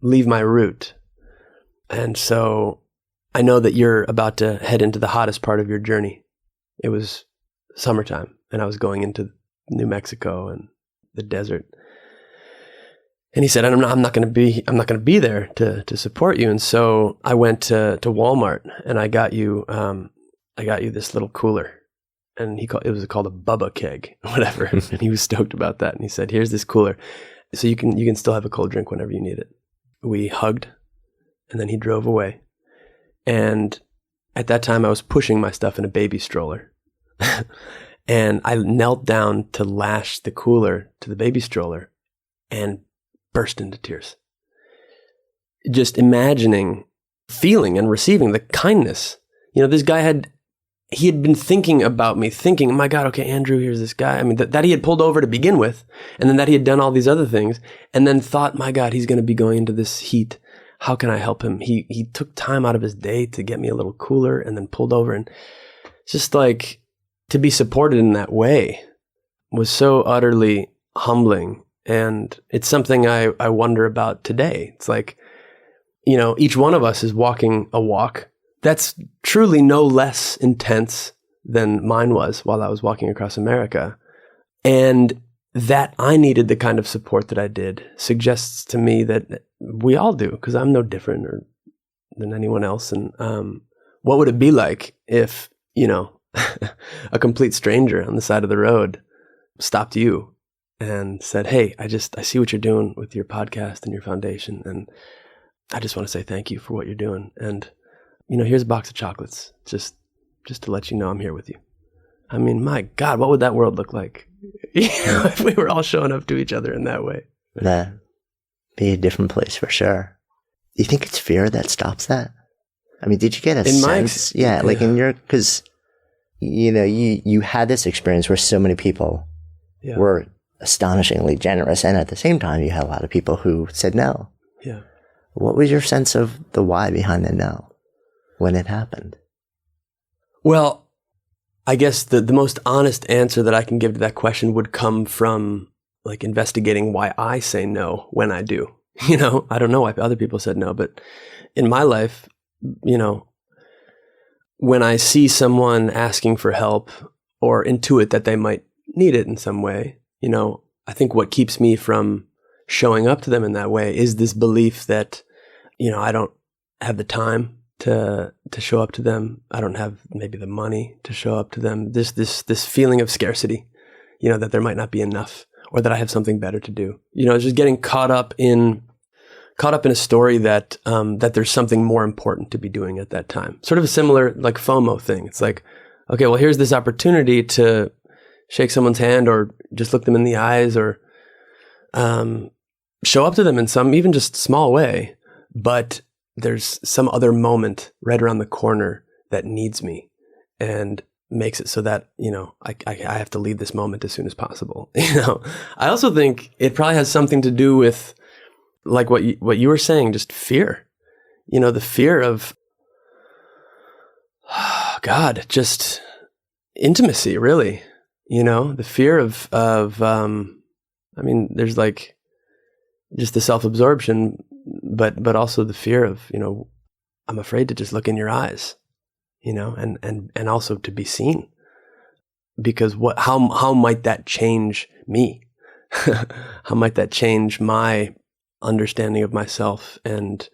leave my route. And so I know that you're about to head into the hottest part of your journey. It was summertime and I was going into New Mexico and the desert. And he said, I'm not going to be there to support you. And so I went to Walmart and I got you this little cooler, and it was called a Bubba keg, whatever. And he was stoked about that. And he said, here's this cooler, so you can still have a cold drink whenever you need it. We hugged, and then he drove away. And at that time, I was pushing my stuff in a baby stroller, and I knelt down to lash the cooler to the baby stroller, and burst into tears. Just imagining, feeling, and receiving the kindness. This guy he had been thinking about me, thinking, oh my God, okay, Andrew, here's this guy. I mean, that he had pulled over to begin with, and then that he had done all these other things, and then thought, my God, he's going to be going into this heat. How can I help him? He took time out of his day to get me a little cooler and then pulled over. And just like to be supported in that way was so utterly humbling. And it's something I wonder about today. It's like, each one of us is walking a walk that's truly no less intense than mine was while I was walking across America. And that I needed the kind of support that I did suggests to me that we all do, because I'm no different than anyone else. And what would it be like if, a complete stranger on the side of the road stopped you and said, "Hey, I see what you're doing with your podcast and your foundation. And I just want to say thank you for what you're doing. And, here's a box of chocolates just to let you know I'm here with you." I mean, my God, what would that world look like if we were all showing up to each other in that way? That'd be a different place for sure. Do you think it's fear that stops that? I mean, did you get a sense? Like in your, because, you had this experience where so many people were astonishingly generous. And at the same time, you had a lot of people who said no. Yeah. What was your sense of the why behind the no when it happened? Well, I guess the most honest answer that I can give to that question would come from like investigating why I say no when I do. I don't know why other people said no, but in my life, when I see someone asking for help or intuit that they might need it in some way, I think what keeps me from showing up to them in that way is this belief that, I don't have the time to show up to them. I don't have maybe the money to show up to them. This feeling of scarcity, that there might not be enough or that I have something better to do. Just getting caught up in a story that there's something more important to be doing at that time. Sort of a similar like FOMO thing. It's like, okay, well, here's this opportunity to shake someone's hand or just look them in the eyes or show up to them in some even just small way. But there's some other moment right around the corner that needs me and makes it so that, I have to leave this moment as soon as possible. I also think it probably has something to do with like what you were saying, just fear, the fear of, God, just intimacy, really, the fear of, there's like just the self-absorption, but also the fear of, I'm afraid to just look in your eyes, and also to be seen, because how might that change me? How might that change my understanding of myself and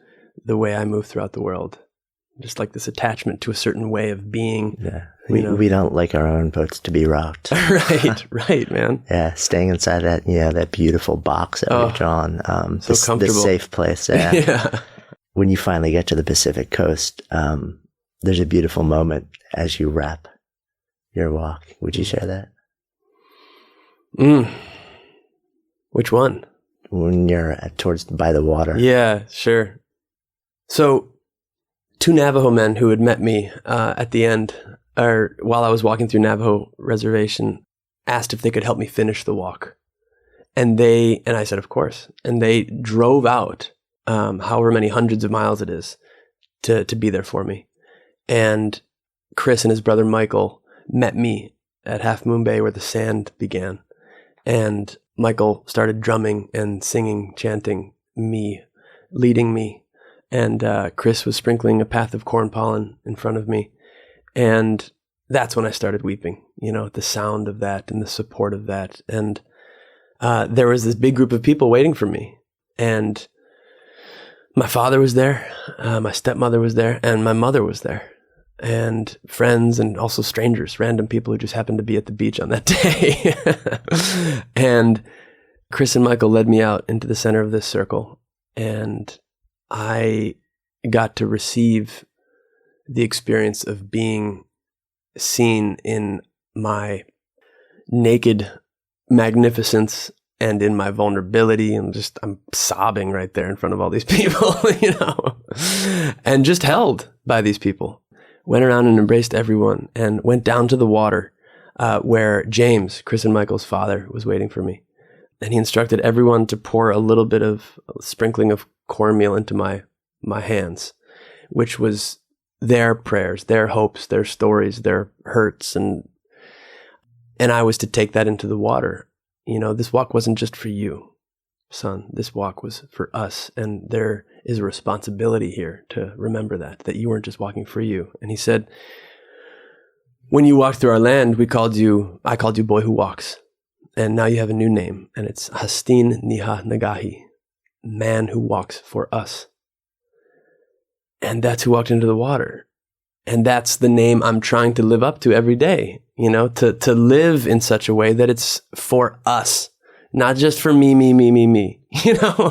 the way I move throughout the world? Just like this attachment to a certain way of being. Yeah. We don't like our own boats to be rocked. Right, man. Yeah. Staying inside that, that beautiful box that we've drawn. So comfortable. This safe place. Yeah. Yeah. When you finally get to the Pacific coast, there's a beautiful moment as you wrap your walk. Would you share that? Which one? When you're by the water. Yeah, sure. So 2 Navajo men who had met me at the end, or while I was walking through Navajo reservation, asked if they could help me finish the walk. And I said, of course. And they drove out however many hundreds of miles it is to be there for me. And Chris and his brother Michael met me at Half Moon Bay where the sand began. And Michael started drumming and singing, chanting me, leading me. And Chris was sprinkling a path of corn pollen in front of me. And that's when I started weeping, at the sound of that and the support of that. And there was this big group of people waiting for me. And my father was there, my stepmother was there, and my mother was there. And friends and also strangers, random people who just happened to be at the beach on that day. And Chris and Michael led me out into the center of this circle. And I got to receive the experience of being seen in my naked magnificence and in my vulnerability. And I'm sobbing right there in front of all these people, and just held by these people. Went around and embraced everyone and went down to the water where James, Chris and Michael's father, was waiting for me. And he instructed everyone to pour a little bit of sprinkling of cornmeal into my hands, which was their prayers, their hopes, their stories, their hurts. And I was to take that into the water. This walk wasn't just for you, son. This walk was for us. And there is a responsibility here to remember that you weren't just walking for you. And he said, when you walked through our land, I called you Boy Who Walks. And now you have a new name, and it's Hastin Niha Nagahi, man who walks for us. And that's who walked into the water. And that's the name I'm trying to live up to every day, to live in such a way that it's for us, not just for me,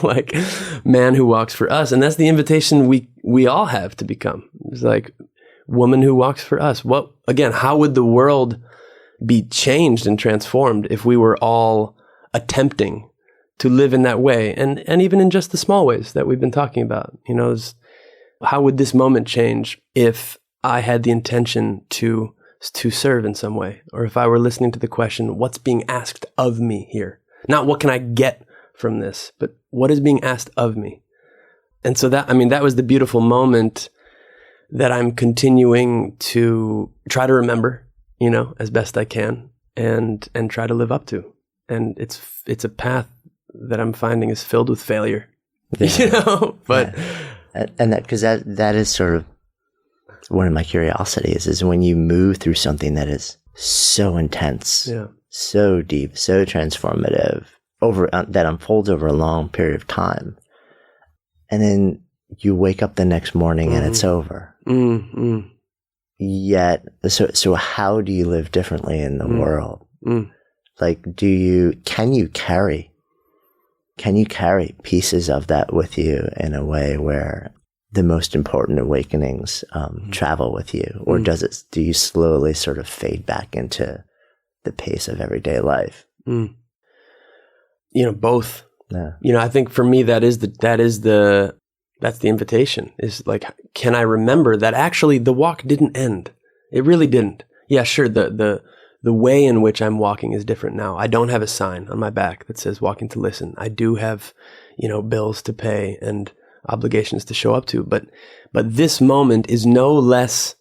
like man who walks for us. And that's the invitation we all have to become. It's like woman who walks for us. How would the world be changed and transformed if we were all attempting to live in that way? And even in just the small ways that we've been talking about, how would this moment change if I had the intention to serve in some way, or if I were listening to the question, what's being asked of me here? Not what can I get from this, but what is being asked of me? And so that was the beautiful moment that I'm continuing to try to remember, as best I can, and try to live up to. And it's a path that I'm finding is filled with failure, but and that is sort of one of my curiosities, is when you move through something that is so intense, so deep, so transformative, that unfolds over a long period of time, and then you wake up the next morning and it's over. Mm-hmm. Yet, so how do you live differently in the world? Like, can you carry pieces of that with you in a way where the most important awakenings travel with you, or do you slowly sort of fade back into the pace of everyday life? Both. Yeah. I think for me that's the invitation, is like, can I remember that actually the walk didn't end? It really didn't. Yeah, sure. The way in which I'm walking is different now. I don't have a sign on my back that says walking to listen. I do have, bills to pay and obligations to show up to, but this moment is no less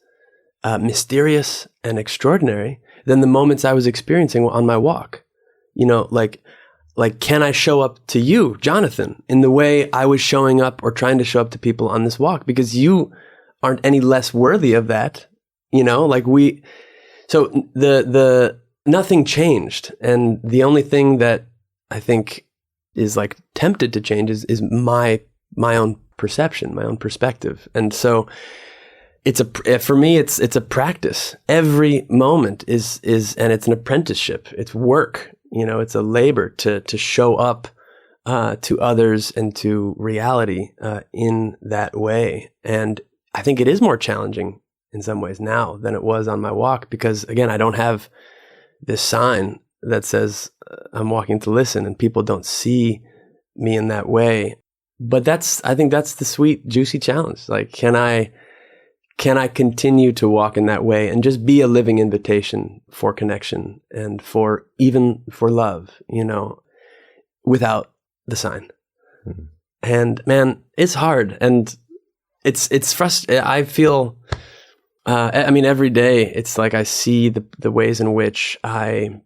mysterious and extraordinary than the moments I was experiencing on my walk. Like, can I show up to you, Jonathan, in the way I was showing up or trying to show up to people on this walk? Because you aren't any less worthy of that, so the nothing changed. And the only thing that I think is like tempted to change is my own perception, my own perspective. And so for me, it's a practice. Every moment is, and it's an apprenticeship. It's work. It's a labor to show up to others and to reality in that way. And I think it is more challenging in some ways now than it was on my walk, because again, I don't have this sign that says I'm walking to listen, and people don't see me in that way. But I think that's the sweet, juicy challenge. Like, can I continue to walk in that way and just be a living invitation for connection and for love, without the sign. Mm-hmm. And man, it's hard, and it's frustrating. I feel, every day it's like I see the ways in which I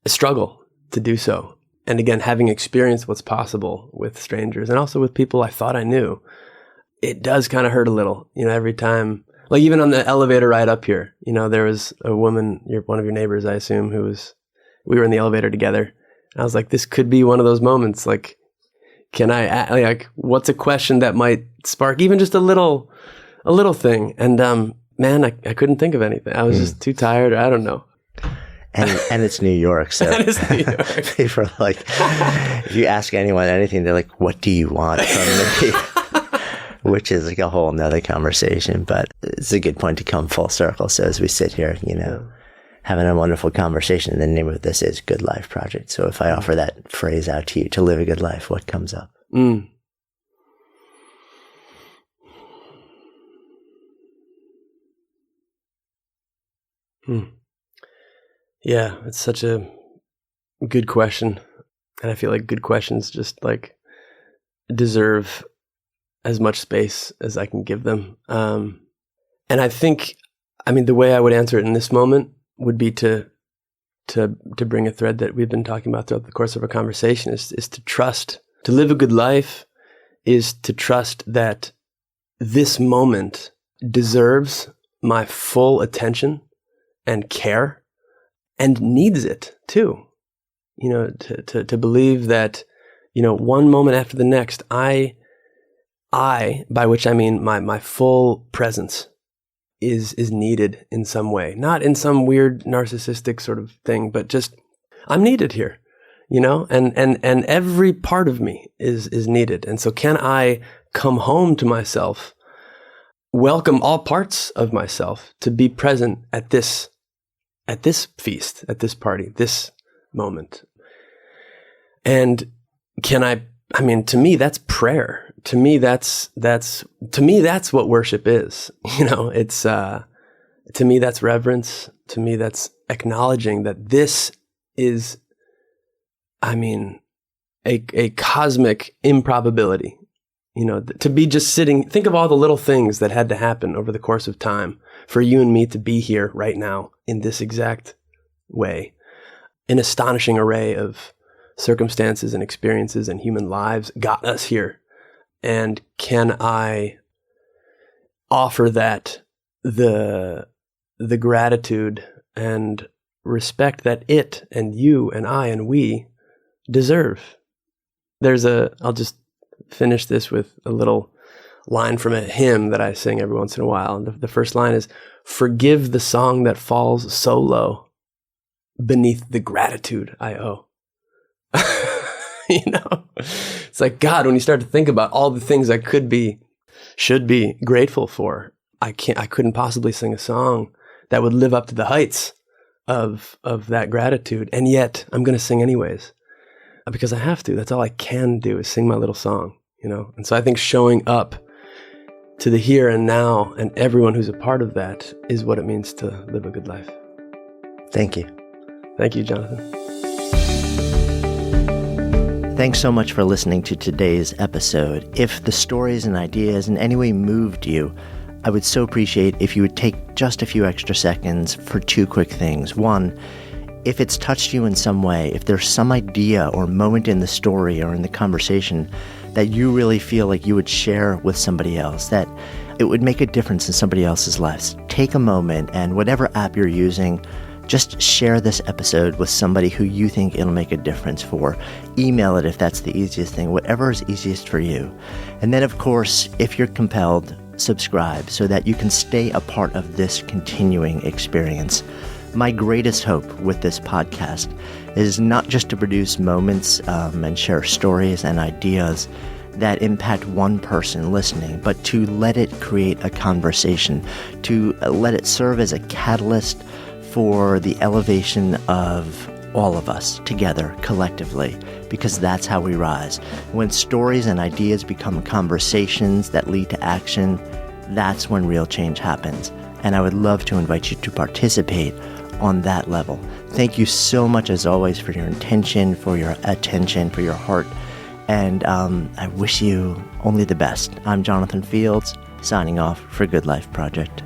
struggle to do so. And again, having experienced what's possible with strangers and also with people I thought I knew, it does kind of hurt a little, every time. Like even on the elevator ride up here, there was a woman, one of your neighbors, I assume, we were in the elevator together. And I was like, this could be one of those moments. Like, what's a question that might spark even just a little thing? And man, I couldn't think of anything. I was just too tired. I don't know. And it's New York, so and it's New York. People are like, if you ask anyone anything, they're like, what do you want from me? Which is like a whole nother conversation, but it's a good point to come full circle. So as we sit here, having a wonderful conversation, the name of this is Good Life Project. So if I offer that phrase out to you, to live a good life, what comes up? Yeah, it's such a good question. And I feel like good questions just like deserve as much space as I can give them. And I think, the way I would answer it in this moment would be to bring a thread that we've been talking about throughout the course of our conversation is to trust. To live a good life is to trust that this moment deserves my full attention and care, and needs it too. To believe that, one moment after the next, I, by which I mean my full presence, is needed in some way, not in some weird narcissistic sort of thing, but just I'm needed here, and every part of me is needed. And so can I come home to myself, welcome all parts of myself to be present at this feast, at this party, this moment? And to me, that's prayer. To me, that's what worship is. It's, to me, that's reverence. To me, that's acknowledging that this is, a cosmic improbability. To be just sitting, think of all the little things that had to happen over the course of time for you and me to be here right now in this exact way. An astonishing array of circumstances and experiences and human lives got us here. And can I offer that the gratitude and respect that it and you and I and we deserve? I'll just finish this with a little line from a hymn that I sing every once in a while. And the first line is, "Forgive the song that falls so low beneath the gratitude I owe." It's like, God, when you start to think about all the things I should be grateful for, I couldn't possibly sing a song that would live up to the heights of that gratitude. And yet I'm going to sing anyways, because I have to. That's all I can do is sing my little song, And so I think showing up to the here and now and everyone who's a part of that is what it means to live a good life. Thank you. Thank you, Jonathan. Thanks so much for listening to today's episode. If the stories and ideas in any way moved you, I would so appreciate if you would take just a few extra seconds for two quick things. One, if it's touched you in some way, if there's some idea or moment in the story or in the conversation that you really feel like you would share with somebody else, that it would make a difference in somebody else's lives, take a moment and whatever app you're using, just share this episode with somebody who you think it'll make a difference for. Email it if that's the easiest thing, whatever is easiest for you. And then, of course, if you're compelled, subscribe so that you can stay a part of this continuing experience. My greatest hope with this podcast is not just to produce moments and share stories and ideas that impact one person listening, but to let it create a conversation, to let it serve as a catalyst for the elevation of all of us together collectively, because that's how we rise. When stories and ideas become conversations that lead to action, that's when real change happens. And I would love to invite you to participate on that level. Thank you so much, as always, for your intention, for your attention, for your heart. And I wish you only the best. I'm Jonathan Fields, signing off for Good Life Project.